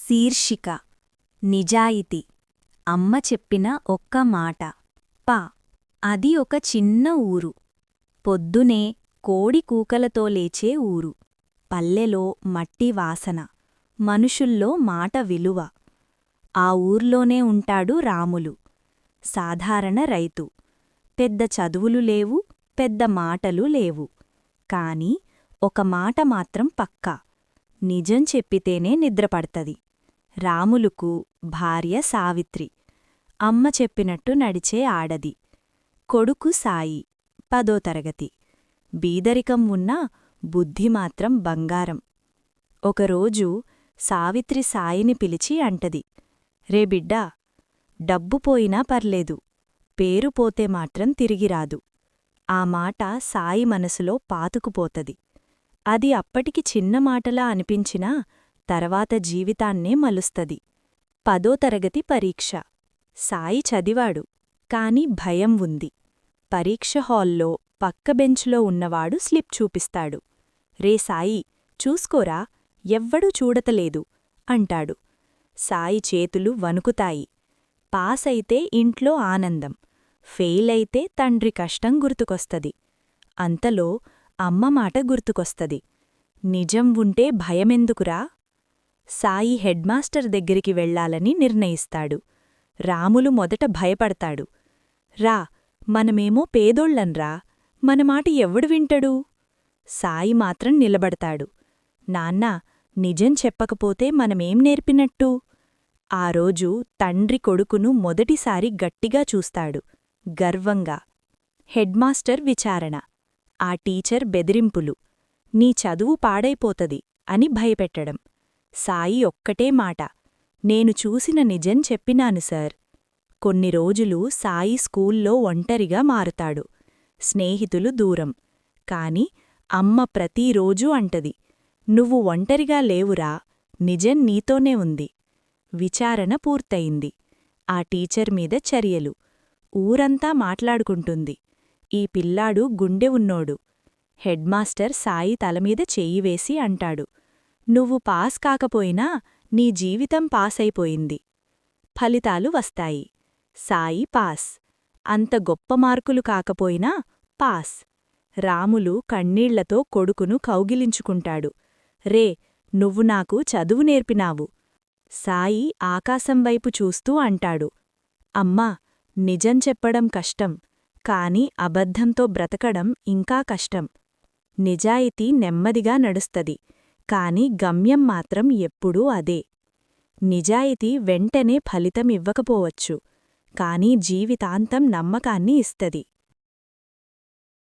శీర్షిక నిజాయితీ. అమ్మ చెప్పిన ఒక్క మాట. అది ఒక చిన్న ఊరు. పొద్దునే కోడి కూకలతో లేచే ఊరు. పల్లెలో మట్టి వాసన, మనుషుల్లో మాట విలువ. ఆ ఊర్లోనే ఉంటాడు రాములు. సాధారణ రైతు. పెద్ద చదువులు లేవు, పెద్ద మాటలు లేవు. కాని ఒక మాట మాత్రం పక్కా. నిజం చెప్పితేనే నిద్రపడ్తది. రాములుకు భార్య సావిత్రి. అమ్మ చెప్పినట్టు నడిచే ఆడది. కొడుకు సాయి, 10వ తరగతి. బీదరికం ఉన్నా బుద్ధి మాత్రం బంగారం. ఒకరోజు సావిత్రి సాయిని పిలిచి అంటది, రే బిడ్డా, డబ్బు పోయినా పర్లేదు, పేరు పోతే మాత్రం తిరిగిరాదు. ఆ మాట సాయి మనసులో పాతుకుపోతది. అది అప్పటికి చిన్న మాటలా అనిపించినా తర్వాత జీవితాన్నే మలుస్తది. 10వ తరగతి పరీక్ష. సాయి చదివాడు, కాని భయం ఉంది. పరీక్ష హాల్లో పక్క బెంచ్లో ఉన్నవాడు స్లిప్ చూపిస్తాడు. రే సాయి, చూసుకోరా, ఎవ్వడూ చూడతలేదు అంటాడు. సాయి చేతులు వణుకుతాయి. పాసైతే ఇంట్లో ఆనందం, ఫెయిలైతే తండ్రి కష్టం గుర్తుకొస్తది. అంతలో అమ్మ మాట గుర్తుకొస్తది. నిజం ఉంటే భయమెందుకురా? సాయి హెడ్మాస్టర్ దగ్గరికి వెళ్లాలని నిర్ణయిస్తాడు. రాములు మొదట భయపడతాడు. రా, మనమేమో పేదోళ్లంరా, మనమాట ఎవడు వింటడు? సాయి మాత్రం నిలబడతాడు. నాన్నా, నిజం చెప్పకపోతే మనమేం నేర్పినట్టు? ఆ రోజు తండ్రి కొడుకును మొదటిసారి గట్టిగా చూస్తాడు, గర్వంగా. హెడ్మాస్టర్ విచారణ. ఆ టీచర్ బెదిరింపులు. నీ చదువు పాడైపోతది అని భయపెట్టడం. సాయి ఒక్కటే మాట, నేను చూసిన నిజం చెప్పినాను సార్. కొన్ని రోజులు సాయి స్కూల్లో ఒంటరిగా మారుతాడు. స్నేహితులు దూరం. కాని అమ్మ ప్రతిరోజూ అంటది, నువ్వు ఒంటరిగా లేవురా, నిజం నీతోనే ఉంది. విచారణ పూర్తయింది. ఆ టీచర్ మీద చర్యలు. ఊరంతా మాట్లాడుకుంటుంది, ఈ పిల్లాడు గుండె ఉన్నోడు. హెడ్మాస్టర్ సాయి తలమీద చెయ్యివేసి అంటాడు, నువ్వు పాస్ కాకపోయినా నీ జీవితం పాసైపోయింది. ఫలితాలు వస్తాయి. సాయి పాస్. అంత గొప్ప మార్కులు కాకపోయినా పాస్. రాములు కన్నీళ్లతో కొడుకును కౌగిలించుకుంటాడు. రే, నువ్వు నాకు చదువు నేర్పినావు. సాయి ఆకాశంవైపు చూస్తూ అంటాడు, అమ్మా, నిజం చెప్పడం కష్టం, కాని అబద్ధంతో బ్రతకడం ఇంకా కష్టం. నిజాయితీ నెమ్మదిగా నడుస్తది, కాని గమ్యం మాత్రం ఎప్పుడూ అదే. నిజాయితీ వెంటనే ఫలితం ఇవ్వకపోవచ్చు, కాని జీవితాంతం నమ్మకాన్ని ఇస్తది.